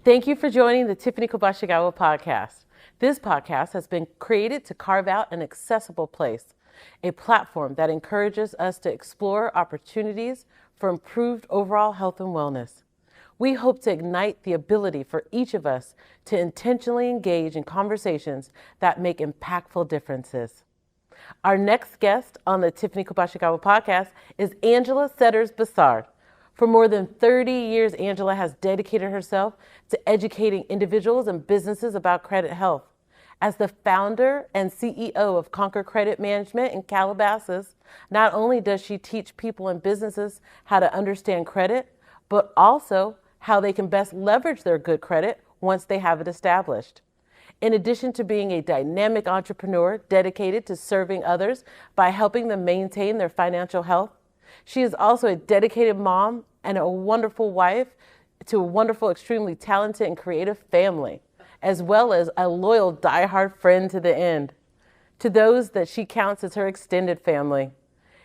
Thank you for joining the Tiffany podcast. This podcast has been created to carve out an accessible place, a platform that encourages us to explore opportunities for improved overall health and wellness. We hope to ignite the ability for each of us to intentionally engage in conversations that make impactful differences. Our next guest on the Tiffany podcast is Angela Setters-Bessard. For more than 30 years, Angela has dedicated herself to educating individuals and businesses about credit health. As the founder and CEO of Conquer Credit Management in Calabasas, not only does she teach people and businesses how to understand credit, but also how they can best leverage their good credit once they have it established. In addition to being a dynamic entrepreneur dedicated to serving others by helping them maintain their financial health, she is also a dedicated mom and a wonderful wife to a wonderful, extremely talented and creative family, as well as a loyal, diehard friend to the end, to those that she counts as her extended family.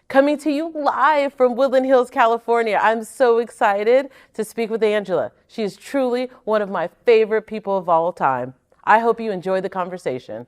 Coming to you live from Woodland Hills, California, I'm so excited to speak with Angela. She is truly one of my favorite people of all time. I hope you enjoy the conversation.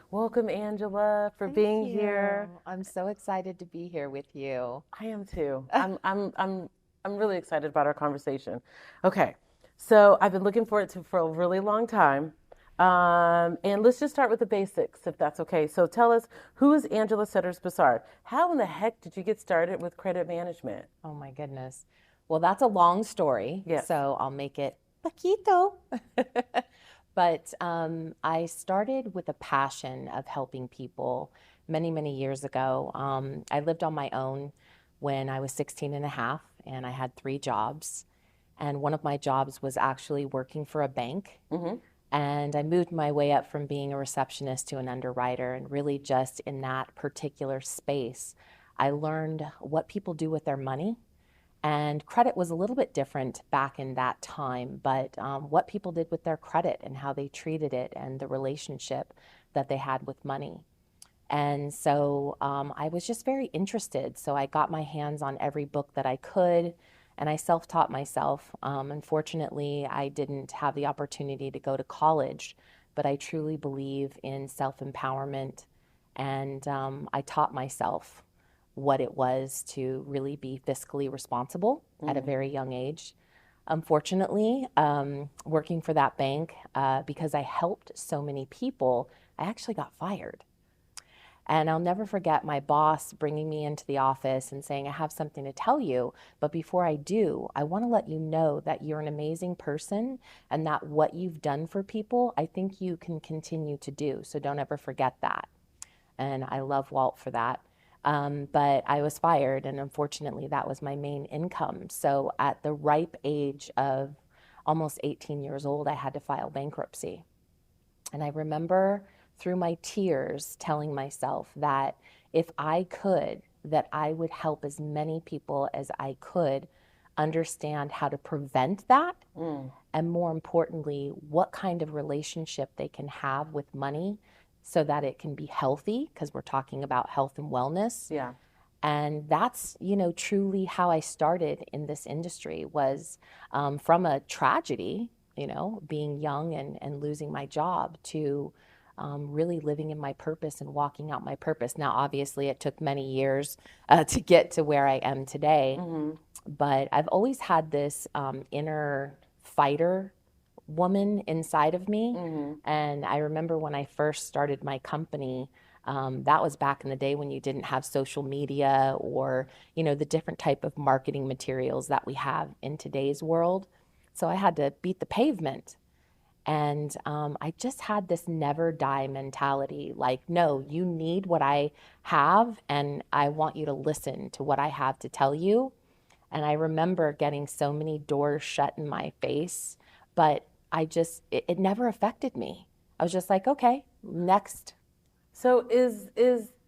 Welcome, Angela, for being here. I'm so excited to be here with you. I am too. I'm really excited about our conversation. Okay, so I've been looking forward to for a really long time, and let's just start with the basics, if that's okay. So tell us, who is Angela Setters-Bessard? How in the heck did you get started with credit management? Oh my goodness. Well, that's a long story. Yes. So I'll make it poquito. But I started with a passion of helping people many, many years ago. I lived on my own when I was 16 and a half, and I had 3 jobs. And one of my jobs was actually working for a bank. Mm-hmm. And I moved my way up from being a receptionist to an underwriter. And really just in that particular space, I learned what people do with their money. And credit was a little bit different back in that time, but what people did with their credit and how they treated it and the relationship that they had with money. And so I was just very interested. So I got my hands on every book that I could, and I self-taught myself. Unfortunately, I didn't have the opportunity to go to college, but I truly believe in self-empowerment, and I taught myself what it was to really be fiscally responsible at a very young age. Unfortunately, working for that bank, because I helped so many people, I actually got fired. And I'll never forget my boss bringing me into the office and saying, I have something to tell you, but before I do, I want to let you know that you're an amazing person and that what you've done for people, I think you can continue to do. So don't ever forget that. And I love Walt for that. But I was fired, and unfortunately that was my main income. So at the ripe age of almost 18 years old, I had to file bankruptcy. And I remember through my tears telling myself that if I could, that I would help as many people as I could understand how to prevent that. And more importantly, what kind of relationship they can have with money so that it can be healthy, because we're talking about health and wellness. Yeah. And that's, truly how I started in this industry was from a tragedy, being young and losing my job to really living in my purpose and walking out my purpose. Now, obviously, it took many years to get to where I am today, but I've always had this inner fighter woman inside of me. And I remember when I first started my company, that was back in the day when you didn't have social media or, the different type of marketing materials that we have in today's world. So I had to beat the pavement. And I just had this never die mentality, like, no, you need what I have, and I want you to listen to what I have to tell you. And I remember getting so many doors shut in my face, but it never affected me. I was just like, okay, next. So is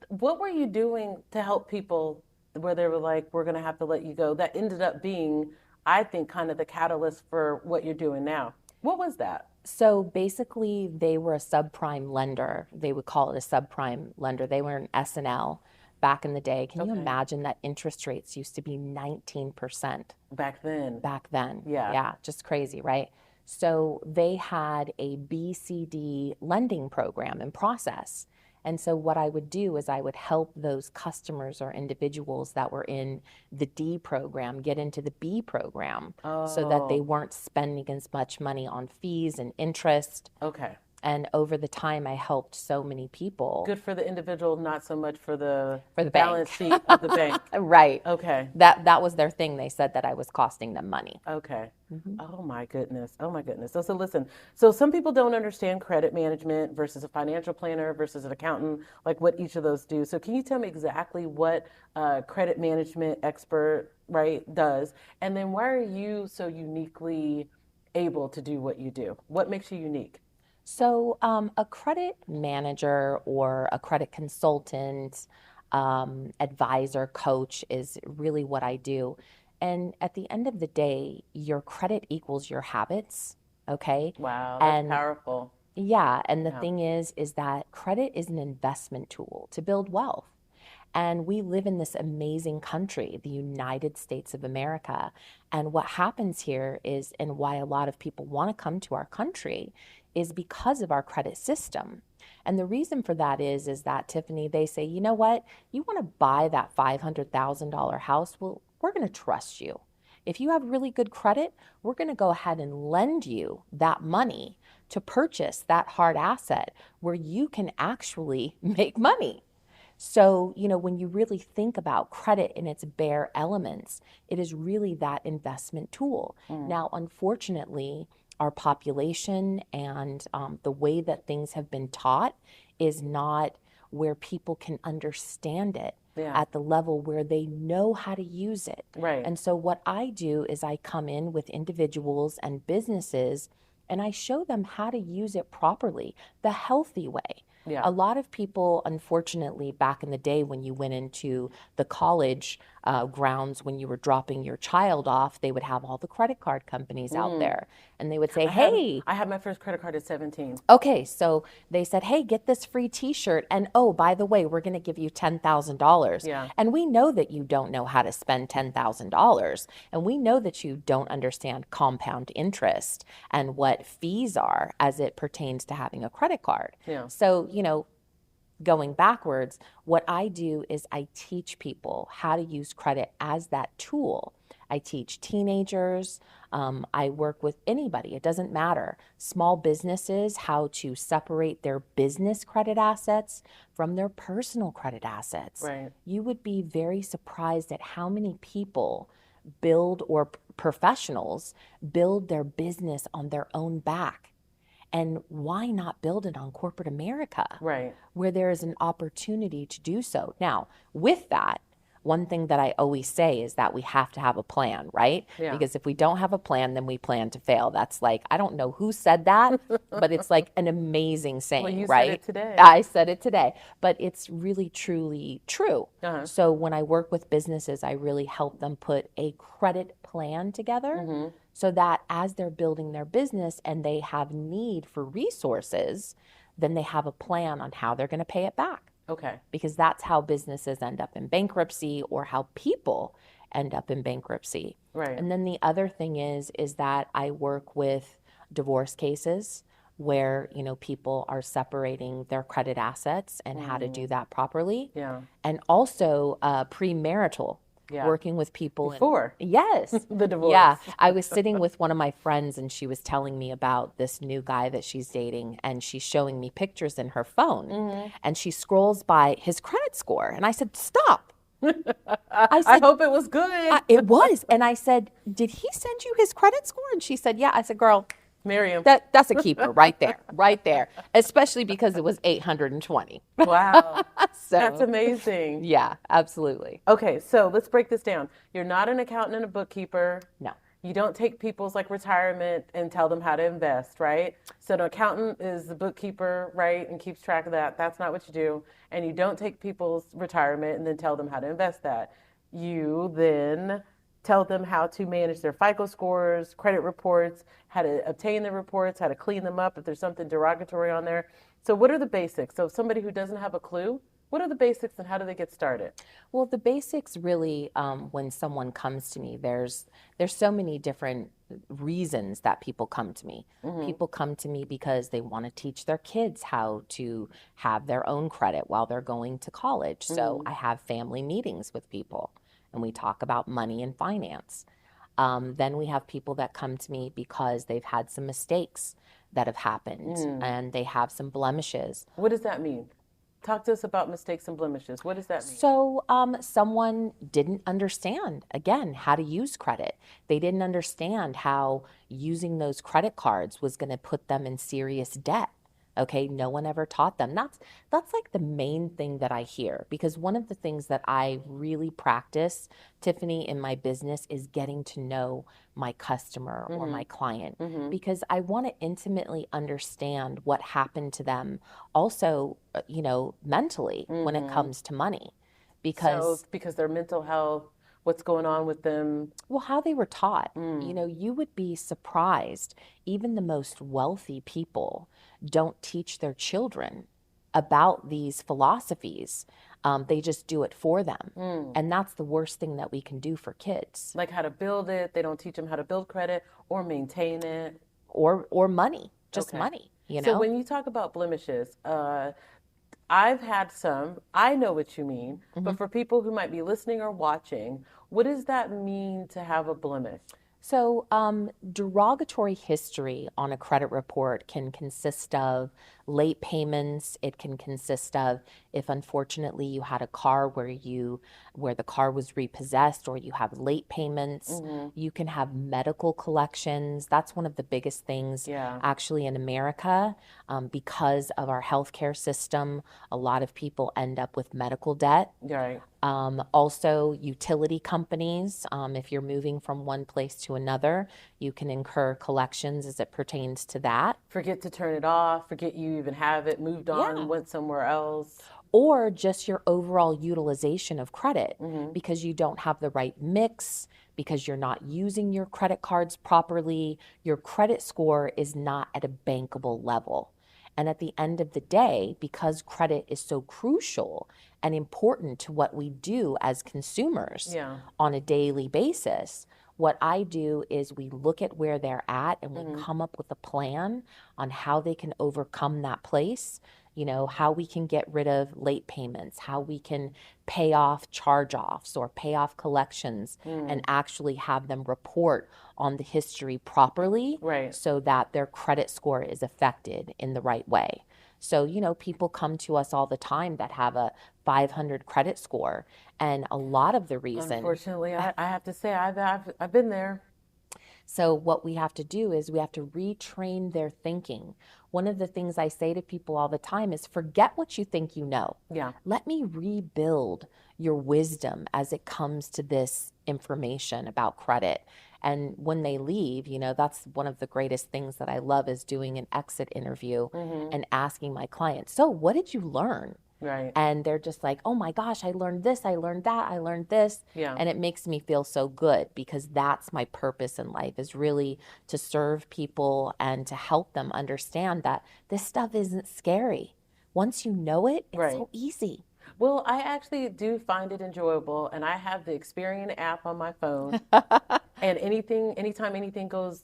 What were you doing to help people where they were like, we're going to have to let you go? That ended up being, I think, kind of the catalyst for what you're doing now. What was that? So basically, they were a subprime lender. They would call it a subprime lender. They were an S&L back in the day. Can you Okay. imagine that interest rates used to be 19% Back then. back then? Yeah. Yeah, just crazy, right? So they had a BCD lending program in process. And so what I would do is I would help those customers or individuals that were in the D program get into the B program so that they Oh, weren't spending as much money on fees and interest. okay. And over the time, I helped so many people Good for the individual, not so much for the for the balance bank. sheet of the bank. Right. Okay. That was their thing. They said that I was costing them money. Okay. Hmm. Oh my goodness. Oh my goodness. So listen, so some people don't understand credit management versus a financial planner versus an accountant, like what each of those do. So can you tell me exactly what a credit management expert, right, does? And then why are you so uniquely able to do what you do? What makes you unique? So, a credit manager or a credit consultant, advisor, coach is really what I do. And at the end of the day, your credit equals your habits. Okay. Wow, that's And powerful. yeah, and the Yeah. thing is that credit is an investment tool to build wealth. And we live in this amazing country, the United States of America. And what happens here is, and why a lot of people want to come to our country, is because of our credit system. And the reason for that is that, Tiffany, they say, you know what? You want to buy that $500,000 house? Well, we're going to trust you. If you have really good credit, we're going to go ahead and lend you that money to purchase that hard asset where you can actually make money. So, when you really think about credit in its bare elements, it is really that investment tool. Mm, Now, unfortunately, our population and the way that things have been taught is not where people can understand it yeah. at the level where they know how to use it. Right. And so, what I do is I come in with individuals and businesses and I show them how to use it properly, the healthy way. Yeah. A lot of people, unfortunately, back in the day when you went into the college grounds, when you were dropping your child off, they would have all the credit card companies out Mm. there. And they would say, I had hey, I had my first credit card at 17. okay, so they said, hey, get this free t-shirt. And oh, by the way, we're going to give you $10,000. Yeah. And we know that you don't know how to spend $10,000. And we know that you don't understand compound interest and what fees are as it pertains to having a credit card. Yeah. So, going backwards, what I do is I teach people how to use credit as that tool. I teach teenagers. I work with anybody. It doesn't matter. Small businesses, how to separate their business credit assets from their personal credit assets. Right. You would be very surprised at how many people build or professionals build their business on their own back. And why not build it on corporate America, Right. where there is an opportunity to do so? Now, with that, one thing that I always say is that we have to have a plan, right? Yeah. Because if we don't have a plan, then we plan to fail. That's like, I don't know who said that, but it's like an amazing saying, Well, you right? said it today. I said it today, but it's really, truly true. Uh-huh. So when I work with businesses, I really help them put a credit plan together Mm-hmm. so that as they're building their business and they have need for resources, then they have a plan on how they're going to pay it back. Okay. Because that's how businesses end up in bankruptcy or how people end up in bankruptcy. Right. And then the other thing is that I work with divorce cases where, people are separating their credit assets and how to do that properly. Yeah. And also premarital, Yeah. working with people. Before Yes. the divorce. Yeah. I was sitting with one of my friends and she was telling me about this new guy that she's dating and she's showing me pictures in her phone Mm-hmm. and she scrolls by his credit score. And I said, stop. I said, hope it was good. It was. And I said, did he send you his credit score? And she said, yeah. I said, girl, Miriam. that's a keeper right there, right there. Especially because it was 820. Wow. So That's amazing. yeah, absolutely. Okay, so let's break this down. You're not an accountant and a bookkeeper. No. You don't take people's like retirement and tell them how to invest, right? So an accountant is the bookkeeper, right, and keeps track of that. That's not what you do. And you don't take people's retirement and then tell them how to invest that. You then tell them how to manage their FICO scores, credit reports, how to obtain the reports, how to clean them up if there's something derogatory on there. So what are the basics? So somebody who doesn't have a clue, what are the basics and how do they get started? Well, the basics really, when someone comes to me, there's so many different reasons that people come to me. People come to me because they want to teach their kids how to have their own credit while they're going to college. So I have family meetings with people, and we talk about money and finance. Then we have people that come to me because they've had some mistakes that have happened and they have some blemishes. What does that mean? Talk to us about mistakes and blemishes. What does that mean? So, someone didn't understand, again, how to use credit. They didn't understand how using those credit cards was going to put them in serious debt. Okay, no one ever taught them. That's like the main thing that I hear, because one of the things that I really practice, Tiffany, in my business is getting to know my customer or my client, because I want to intimately understand what happened to them also, mentally when it comes to money. Because their mental health, what's going on with them. Well, how they were taught. You would be surprised. Even the most wealthy people don't teach their children about these philosophies. They just do it for them. And that's the worst thing that we can do for kids. Like how to build it. They don't teach them how to build credit or maintain it. Or money, just Okay. money, So when you talk about blemishes, I've had some. I know what you mean. But for people who might be listening or watching, what does that mean to have a blemish? So, derogatory history on a credit report can consist of late payments. It can consist of if unfortunately you had a car where the car was repossessed, or you have late payments. You can have medical collections. That's one of the biggest things actually in America, because of our healthcare system. A lot of people end up with medical debt. Right. Also, utility companies, if you're moving from one place to another, you can incur collections as it pertains to that. Forget to turn it off, forget you even have it, moved on, went somewhere else. Or just your overall utilization of credit, because you don't have the right mix, because you're not using your credit cards properly. Your credit score is not at a bankable level. And at the end of the day, because credit is so crucial and important to what we do as consumers on a daily basis, what I do is we look at where they're at and we come up with a plan on how they can overcome that place. How we can get rid of late payments, how we can pay off charge-offs or pay off collections and actually have them report on the history properly, so that their credit score is affected in the right way. So, people come to us all the time that have a 500 credit score, and a lot of the reason... Unfortunately, I have to say, I've been there. So what we have to do is we have to retrain their thinking. One of the things I say to people all the time is forget what you think you know. Let me rebuild your wisdom as it comes to this information about credit. And when they leave, that's one of the greatest things that I love, is doing an exit interview and asking my clients, so what did you learn? Right. And they're just like, oh my gosh, I learned this, I learned that, I learned this. And it makes me feel so good, because that's my purpose in life, is really to serve people and to help them understand that this stuff isn't scary. Once you know it, it's so easy. Well, I actually do find it enjoyable, and I have the Experian app on my phone. And anytime anything goes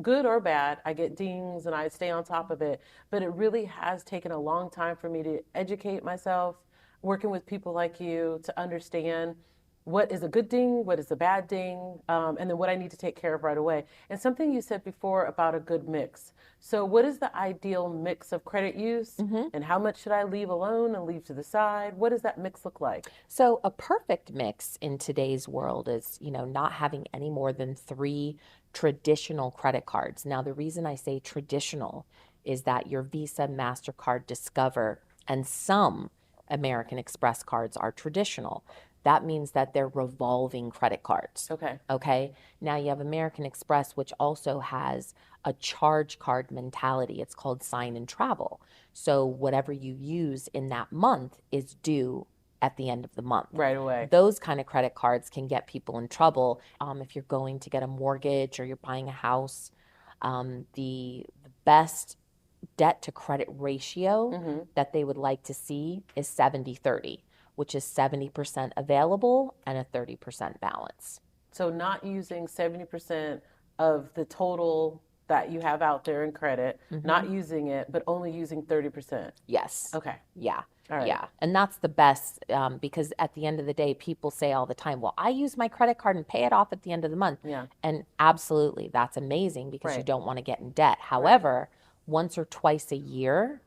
good or bad, I get dings and I stay on top of it. But it really has taken a long time for me to educate myself, working with people like you to understand what is a good ding, what is a bad ding, and then what I need to take care of right away. And something you said before about a good mix. So what is the ideal mix of credit use, and how much should I leave alone and leave to the side? What does that mix look like? So a perfect mix in today's world is, not having any more than 3 traditional credit cards. Now, the reason I say traditional is that your Visa, MasterCard, Discover, and some American Express cards are traditional. that means that they're revolving credit cards. Okay. Okay. Now you have American Express, which also has a charge card mentality. It's called sign and travel. So whatever you use in that month is due at the end of the month. Right away. Those kind of credit cards can get people in trouble. If you're going to get a mortgage or you're buying a house, the best debt to credit ratio that they would like to see is 70-30, which is 70% available and a 30% balance. So not using 70% of the total that you have out there in credit, not using it, but only using 30%. Yes. Okay. Yeah. All right. Yeah. And that's the best because at the end of the day, people say all the time, well, I use my credit card and pay it off at the end of the month. Yeah. And absolutely, that's amazing because you Right. don't want to get in debt. However, once or twice a year,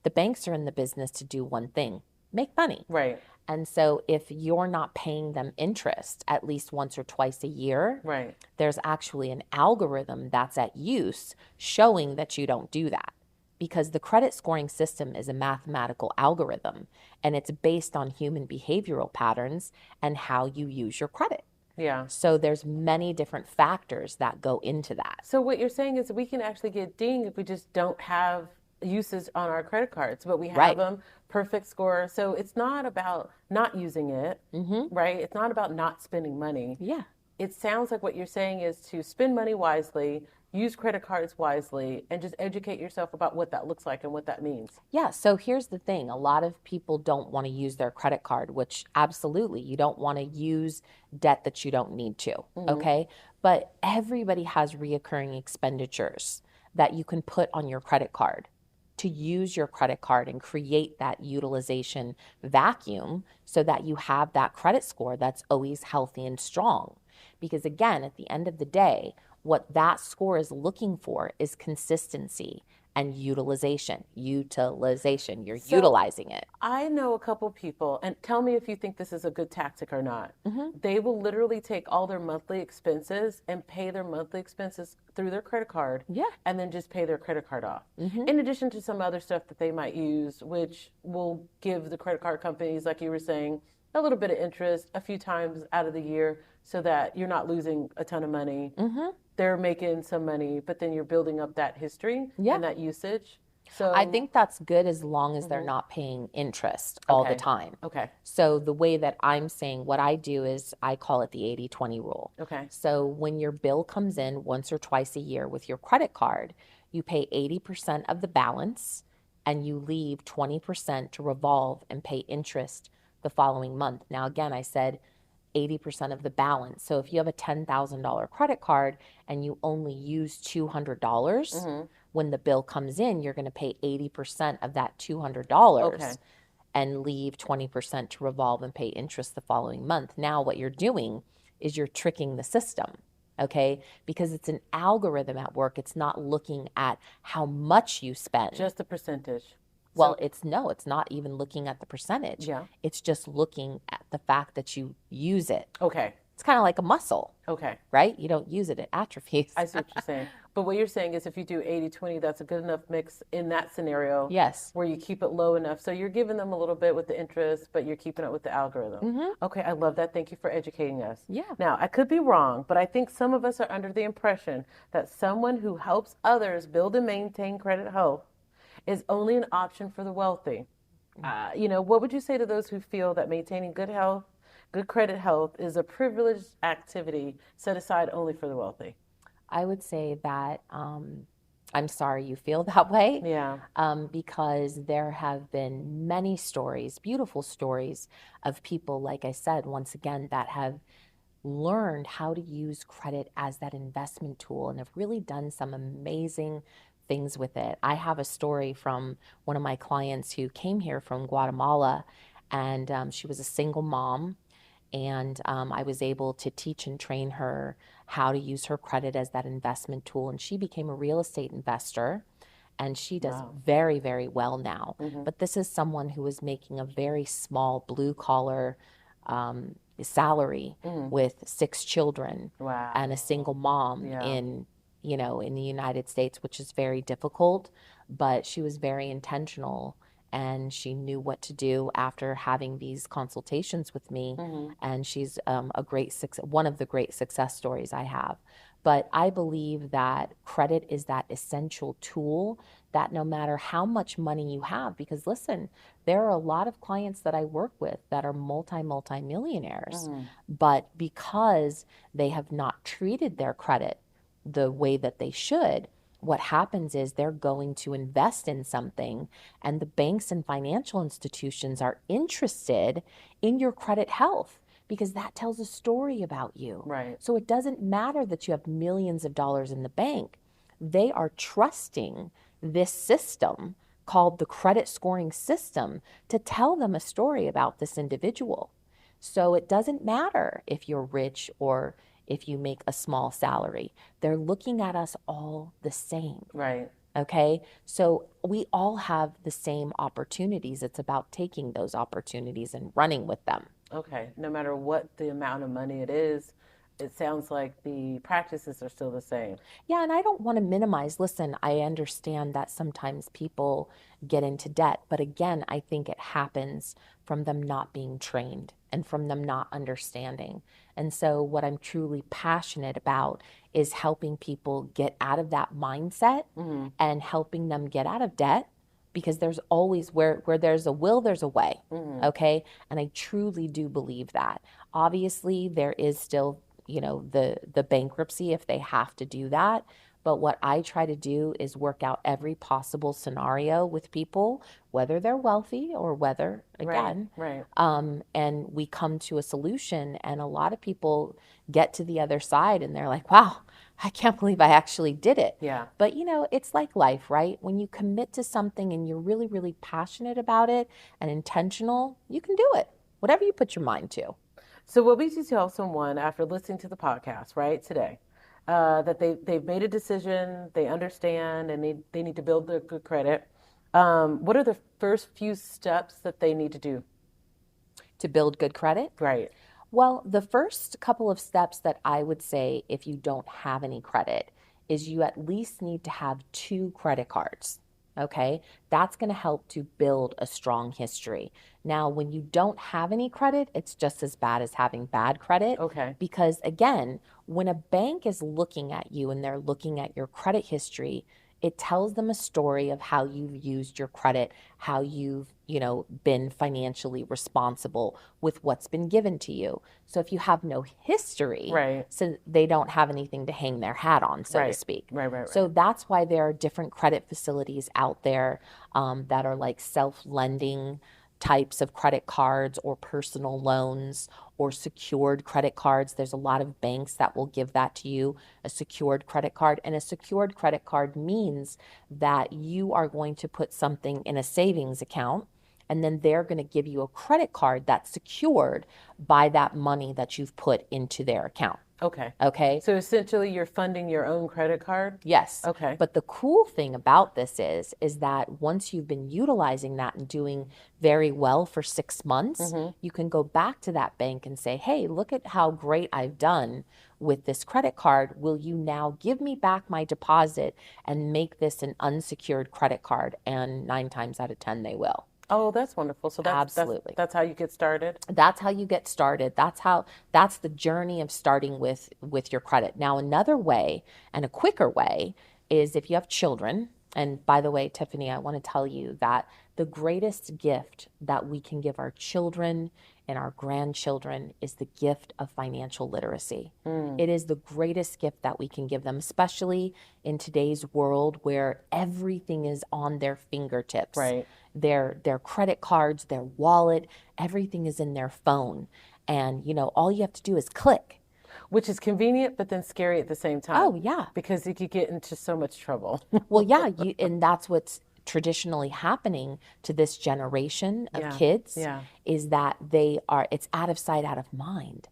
the banks are in the business to do one thing, make money. Right. And so if you're not paying them interest at least once or twice a year, Right. there's actually an algorithm that's at use showing that you don't do that. Because the credit scoring system is a mathematical algorithm and it's based on human behavioral patterns and how you use your credit. Yeah. So there's many different factors that go into that. So what you're saying is we can actually get dinged if we just don't have uses on our credit cards, but we have Right. them, perfect score. So it's not about not using it, right? It's not about not spending money. Yeah. It sounds like what you're saying is to spend money wisely, use credit cards wisely, and just educate yourself about what that looks like and what that means. Yeah, so here's the thing. A lot of people don't want to use their credit card, which absolutely, you don't want to use debt that you don't need to, okay? But everybody has reoccurring expenditures that you can put on your credit card to use your credit card and create that utilization vacuum so that you have that credit score that's always healthy and strong. Because again, at the end of the day, what that score is looking for is consistency and utilization. You're utilizing it. I know a couple people, and tell me if you think this is a good tactic or not. They will literally take all their monthly expenses and pay their monthly expenses through their credit card, and then just pay their credit card off. In addition to some other stuff that they might use, which will give the credit card companies, like you were saying, a little bit of interest a few times out of the year so that you're not losing a ton of money. They're making some money, but then you're building up that history and that usage. So I think that's good as long as they're not paying interest all the time. Okay. So the way that I'm saying what I do is I call it the 80-20 rule. Okay. So when your bill comes in once or twice a year with your credit card, you pay 80% of the balance and you leave 20% to revolve and pay interest the following month. Now, again, I said 80% of the balance. So if you have a $10,000 credit card and you only use $200, when the bill comes in, you're going to pay 80% of that $200 and leave 20% to revolve and pay interest the following month. Now what you're doing is you're tricking the system, okay? Because it's an algorithm at work. It's not looking at how much you spend. Just the percentage. Well, it's not even looking at the percentage. Yeah. It's just looking at the fact that you use it. Okay. It's kind of like a muscle, Okay. right? You don't use it, it atrophies. I see what you're saying. But what you're saying is if you do 80-20, that's a good enough mix in that scenario. Yes. Where you keep it low enough. So you're giving them a little bit with the interest, but you're keeping it with the algorithm. Okay, I love that. Thank you for educating us. Yeah. Now, I could be wrong, but I think some of us are under the impression that someone who helps others build and maintain credit health is only an option for the wealthy. What would you say to those who feel that maintaining good health, good credit health is a privileged activity set aside only for the wealthy? I would say that I'm sorry you feel that way. Yeah. Because there have been many stories, beautiful stories of people, like I said, once again, that have learned how to use credit as that investment tool and have really done some amazing things with it. I have a story from one of my clients who came here from Guatemala, and she was a single mom, and I was able to teach and train her how to use her credit as that investment tool, and she became a real estate investor, and she does very, very well now. But this is someone who was making a very small blue-collar salary with 6 children and a single mom in the United States, which is very difficult, but she was very intentional and she knew what to do after having these consultations with me. And she's one of the great success stories I have. But I believe that credit is that essential tool that no matter how much money you have, because listen, there are a lot of clients that I work with that are multi-millionaires, but because they have not treated their credit the way that they should, what happens is they're going to invest in something, and the banks and financial institutions are interested in your credit health because that tells a story about you. Right. So it doesn't matter that you have millions of dollars in the bank. They are trusting this system called the credit scoring system to tell them a story about this individual. So it doesn't matter if you're rich or if you make a small salary. They're looking at us all the same. Right. Okay? So we all have the same opportunities. It's about taking those opportunities and running with them. Okay. No matter what the amount of money it is, it sounds like the practices are still the same. Yeah, and I don't want to minimize. Listen, I understand that sometimes people get into debt, but again, I think it happens from them not being trained and from them not understanding. And so what I'm truly passionate about is helping people get out of that mindset and helping them get out of debt, because there's always where there's a will, there's a way. Okay? And I truly do believe that. Obviously, there is still the bankruptcy if they have to do that. But what I try to do is work out every possible scenario with people, whether they're wealthy or whether, again, Right. and we come to a solution. And a lot of people get to the other side and they're like, wow, I can't believe I actually did it. Yeah. But it's like life, right? When you commit to something and you're really, really passionate about it and intentional, you can do it, whatever you put your mind to. So what would you tell someone after listening to the podcast, right, today, that they've made a decision, they understand, and they need to build their good credit? What are the first few steps that they need to do? To build good credit? Right. Well, the first couple of steps that I would say if you don't have any credit is you at least need to have 2 credit cards. Okay, that's going to help to build a strong history. Now, when you don't have any credit, it's just as bad as having bad credit. Okay. Because again, when a bank is looking at you and they're looking at your credit history, it tells them a story of how you've used your credit, how you've, been financially responsible with what's been given to you. So if you have no history, Right. so they don't have anything to hang their hat on, so to speak. Right. So that's why there are different credit facilities out there that are like self-lending types of credit cards or personal loans or secured credit cards. There's a lot of banks that will give that to you, a secured credit card. And a secured credit card means that you are going to put something in a savings account, and then they're going to give you a credit card that's secured by that money that you've put into their account. Okay. Okay. So essentially you're funding your own credit card? Yes. Okay. But the cool thing about this is that once you've been utilizing that and doing very well for 6 months, you can go back to that bank and say, hey, look at how great I've done with this credit card. Will you now give me back my deposit and make this an unsecured credit card? And 9 times out of 10, they will. Oh, that's wonderful. So Absolutely. That's how you get started? That's how you get started. That's the journey of starting with your credit. Now, another way and a quicker way is if you have children. And by the way, Tiffany, I want to tell you that the greatest gift that we can give our children and our grandchildren is the gift of financial literacy. It is the greatest gift that we can give them, especially in today's world where everything is on their fingertips. Right. Their credit cards, their wallet, everything is in their phone. And, all you have to do is click. Which is convenient, but then scary at the same time. Oh, yeah. Because you could get into so much trouble. Well, yeah, and that's what's traditionally happening to this generation of kids is that it's out of sight, out of mind.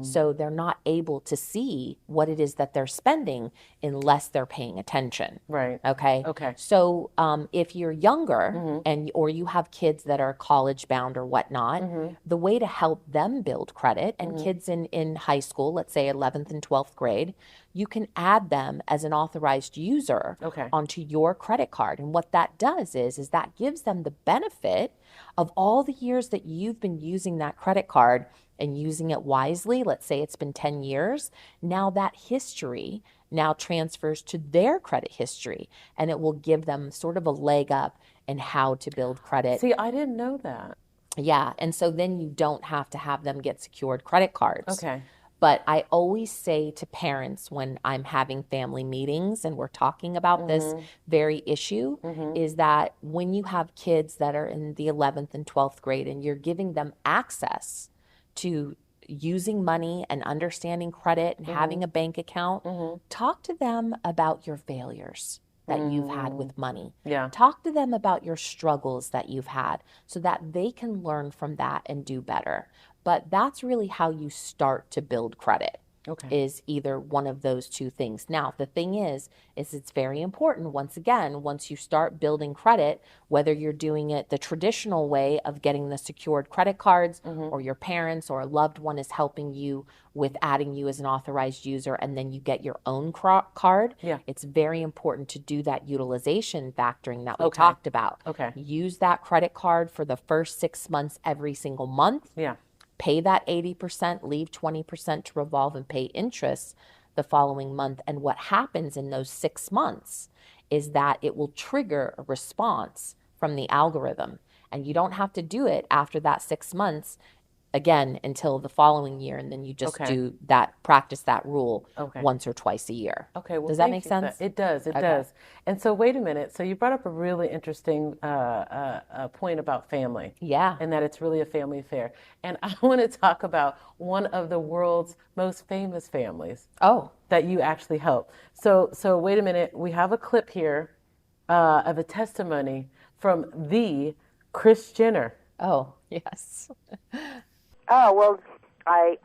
So they're not able to see what it is that they're spending unless they're paying attention. Right. Okay. So if you're younger or you have kids that are college bound or whatnot, the way to help them build credit, and kids in high school, let's say 11th and 12th grade, you can add them as an authorized user onto your credit card. And what that does is that gives them the benefit of all the years that you've been using that credit card and using it wisely. Let's say it's been 10 years. Now that history now transfers to their credit history, and it will give them sort of a leg up in how to build credit. See, I didn't know that. Yeah, and so then you don't have to have them get secured credit cards. Okay. But I always say to parents when I'm having family meetings and we're talking about this very issue is that when you have kids that are in the 11th and 12th grade and you're giving them access to using money and understanding credit and having a bank account, talk to them about your failures that you've had with money. Yeah. Talk to them about your struggles that you've had so that they can learn from that and do better. But that's really how you start to build credit. Is either one of those two things. Now, the thing is it's very important, once again, once you start building credit, whether you're doing it the traditional way of getting the secured credit cards or your parents or a loved one is helping you with adding you as an authorized user and then you get your own card, it's very important to do that utilization factoring that we talked about. Use that credit card for the first 6 months every single month. Pay that 80%, leave 20% to revolve and pay interest the following month. And what happens in those 6 months is that it will trigger a response from the algorithm. And you don't have to do it after that 6 months again until the following year. And then you just do that, practice that rule once or twice a year. Well, does that make sense? It does. It does. And so wait a minute. So you brought up a really interesting point about family. Yeah. And that it's really a family affair. And I want to talk about one of the world's most famous families. That you actually help. So wait a minute. We have a clip here of a testimony from the Kris Jenner. Yes. Well, I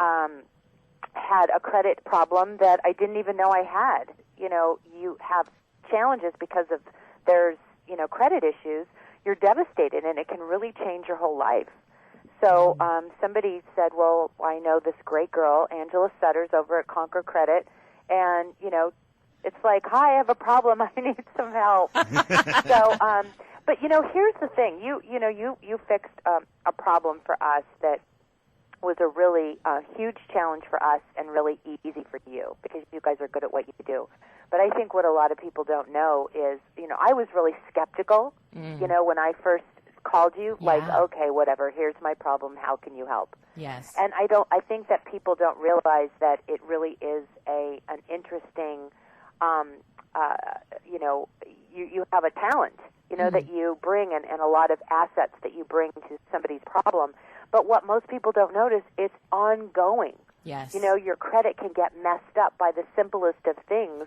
had a credit problem that I didn't even know I had. You know, you have challenges because of there's, credit issues. You're devastated, and it can really change your whole life. So somebody said, well, I know this great girl, Angela Setters, over at Conquer Credit, and, it's like, hi, I have a problem. I need some help. So, but, here's the thing. You fixed a problem for us that was a really huge challenge for us and really easy for you because you guys are good at what you do. But I think what a lot of people don't know is, I was really skeptical, when I first called you, like, okay, whatever, here's my problem, how can you help? Yes. And I think that people don't realize that it really is an interesting, you have a talent, that you bring and a lot of assets that you bring to somebody's problem. But what most people don't notice, it's ongoing. Yes. Your credit can get messed up by the simplest of things,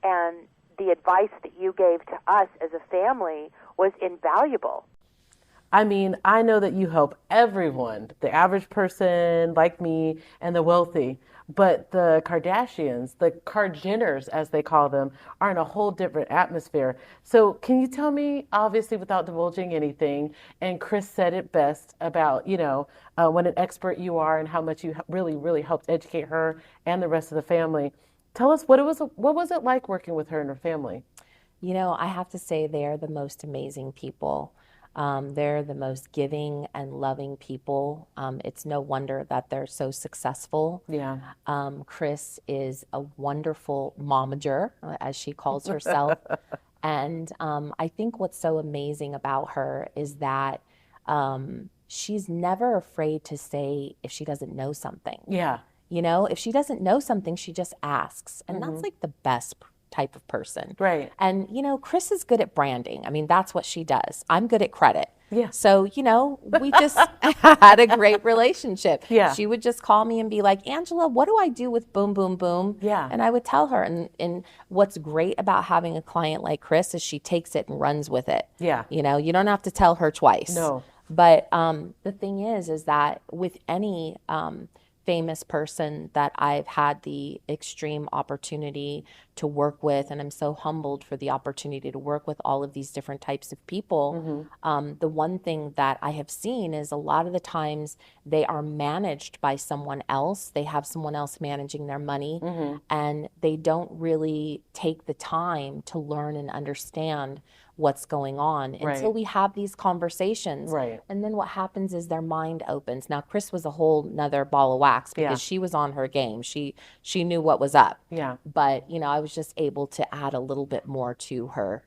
and the advice that you gave to us as a family was invaluable. I mean, I know that you help everyone, the average person like me and the wealthy, but the Kardashians, the Kar-Jenners as they call them, are in a whole different atmosphere. So can you tell me, obviously without divulging anything, and Kris said it best about, what an expert you are and how much you really, really helped educate her and the rest of the family. Tell us what was it like working with her and her family? I have to say they're the most amazing people. They're the most giving and loving people. It's no wonder that they're so successful. Yeah. Kris is a wonderful momager, as she calls herself. And I think what's so amazing about her is that she's never afraid to say if she doesn't know something. Yeah. If she doesn't know something, she just asks. And that's like the best type of person. Right. And, Kris is good at branding. I mean, that's what she does. I'm good at credit. Yeah. So, we just had a great relationship. Yeah. She would just call me and be like, Angela, what do I do with boom, boom, boom? Yeah. And I would tell her. And what's great about having a client like Kris is she takes it and runs with it. Yeah. You don't have to tell her twice. No. But the thing is that with any famous person that I've had the extreme opportunity to work with, and I'm so humbled for the opportunity to work with all of these different types of people. The one thing that I have seen is a lot of the times they are managed by someone else. They have someone else managing their money, and they don't really take the time to learn and understand what's going on until we have these conversations. And then what happens is their mind opens. Now, Chris was a whole nother ball of wax because she was on her game. She knew what was up. But, you know, I was just able to add a little bit more to her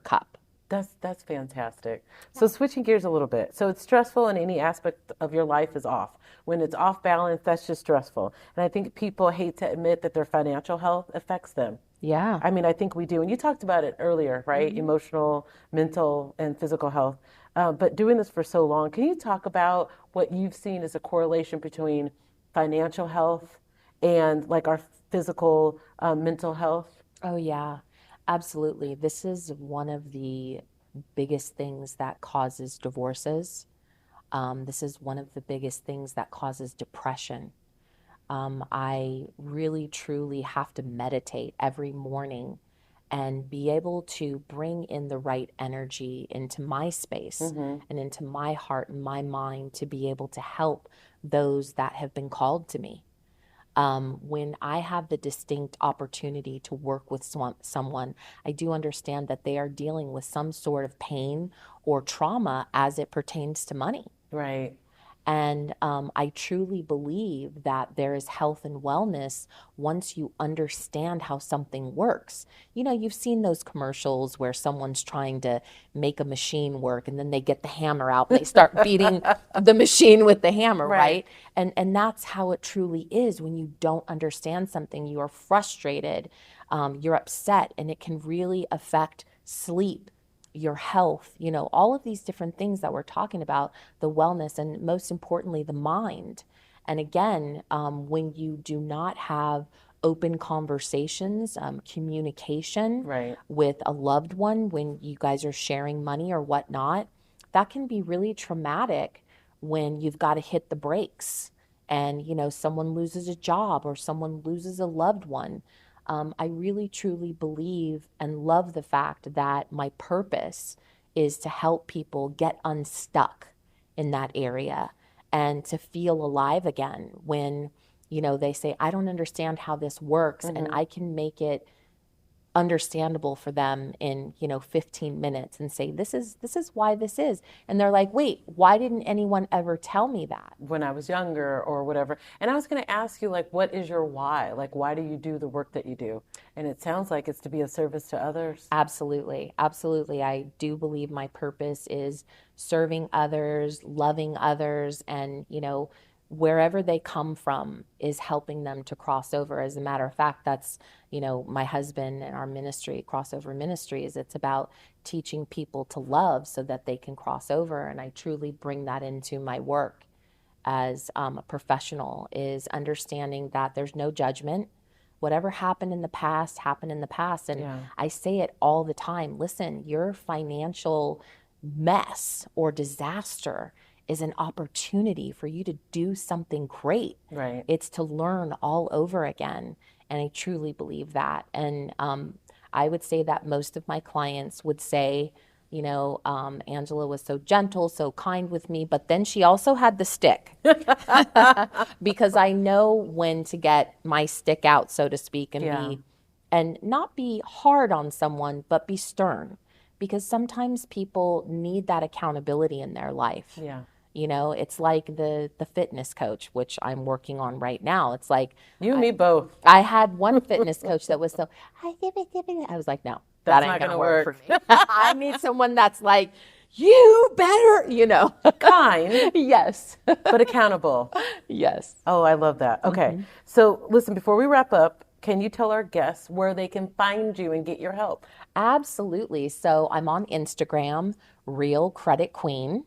cup. That's fantastic. So switching gears a little bit. So it's stressful and any aspect of your life is off. When it's off balance, that's just stressful. And I think people hate to admit that their financial health affects them. Yeah. I mean, I think we do. And you talked about it earlier, right? Emotional, mental, and physical health. But doing this for so long, can you talk about what you've seen as a correlation between financial health and like our physical, mental health? Oh, yeah, absolutely. This is one of the biggest things that causes divorces. This is one of the biggest things that causes depression. I really, truly have to meditate every morning and be able to bring in the right energy into my space and into my heart and my mind to be able to help those that have been called to me. When I have the distinct opportunity to work with someone, I do understand that they are dealing with some sort of pain or trauma as it pertains to money. Right. And I truly believe that there is health and wellness once you understand how something works. You know, you've seen those commercials where someone's trying to make a machine work and then they get the hammer out and they start beating the machine with the hammer, right? And that's how it truly is when you don't understand something. You are frustrated, you're upset, and it can really affect sleep, your health, you know, all of these different things that we're talking about, the wellness, and most importantly, the mind. And again, when you do not have open conversations, communication with a loved one, when you guys are sharing money or whatnot, that can be really traumatic when you've got to hit the brakes and, you know, someone loses a job or someone loses a loved one. I really, truly believe and love the fact that my purpose is to help people get unstuck in that area and to feel alive again when, you know, they say, I don't understand how this works, and I can make it understandable for them in, you know, 15 minutes and say, this is why this is. And they're like, wait, why didn't anyone ever tell me that? When I was younger or whatever. And I was going to ask you, like, what is your why? Like, why do you do the work that you do? And it sounds like it's to be of service to others. Absolutely. Absolutely. I do believe my purpose is serving others, loving others, and, you know, wherever they come from is helping them to cross over. As a matter of fact, that's, you know, my husband and our ministry, Crossover Ministries. It's about teaching people to love so that they can cross over. And I truly bring that into my work as a professional, is understanding that there's no judgment. Whatever happened in the past, happened in the past. And I say it all the time. Listen, your financial mess or disaster is an opportunity for you to do something great. Right. It's to learn all over again. And I truly believe that. And I would say that most of my clients would say, you know, Angela was so gentle, so kind with me, but then she also had the stick because I know when to get my stick out, so to speak, and and not be hard on someone, but be stern, because sometimes people need that accountability in their life. Yeah. You know, it's like the fitness coach, which I'm working on right now. It's like you and me both. I had one fitness coach that was so, I was like, no, that ain't gonna work for me. I need someone that's like, you better, you know. Kind. Yes. But accountable. Yes. Oh, I love that. Okay. So listen, before we wrap up, can you tell our guests where they can find you and get your help? Absolutely. So I'm on Instagram, Real Credit Queen.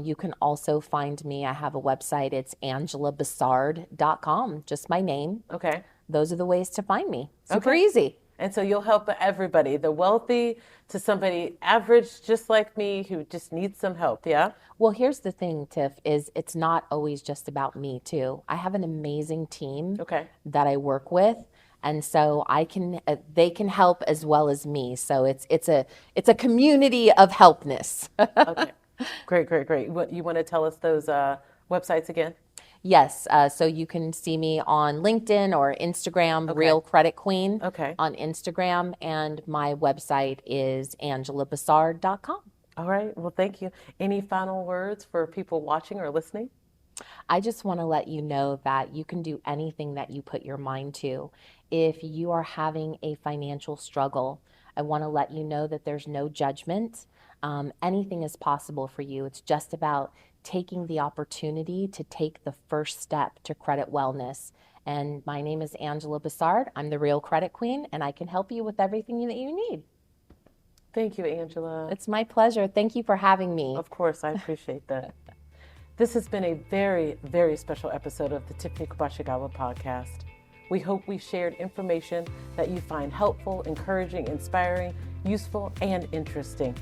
You can also find me. I have a website. It's angelabessard.com, just my name. Okay. Those are the ways to find me. Super easy. And so you'll help everybody, the wealthy to somebody average just like me who just needs some help, yeah? Well, here's the thing, Tiff, is it's not always just about me too. I have an amazing team that I work with. And so they can help as well as me. So it's a community of helpness. Okay, great. You want to tell us those websites again? Yes, so you can see me on LinkedIn or Instagram, Real Credit Queen on Instagram, and my website is angelabessard.com. All right, well, thank you. Any final words for people watching or listening? I just want to let you know that you can do anything that you put your mind to. If you are having a financial struggle, I want to let you know that there's no judgment. Anything is possible for you. It's just about taking the opportunity to take the first step to credit wellness. And my name is Angela Bessard. I'm the Real Credit Queen, and I can help you with everything that you need. Thank you, Angela. It's my pleasure. Thank you for having me. Of course, I appreciate that. This has been a very, very special episode of the Tiffany Kubashigawa podcast. We hope we shared information that you find helpful, encouraging, inspiring, useful, and interesting.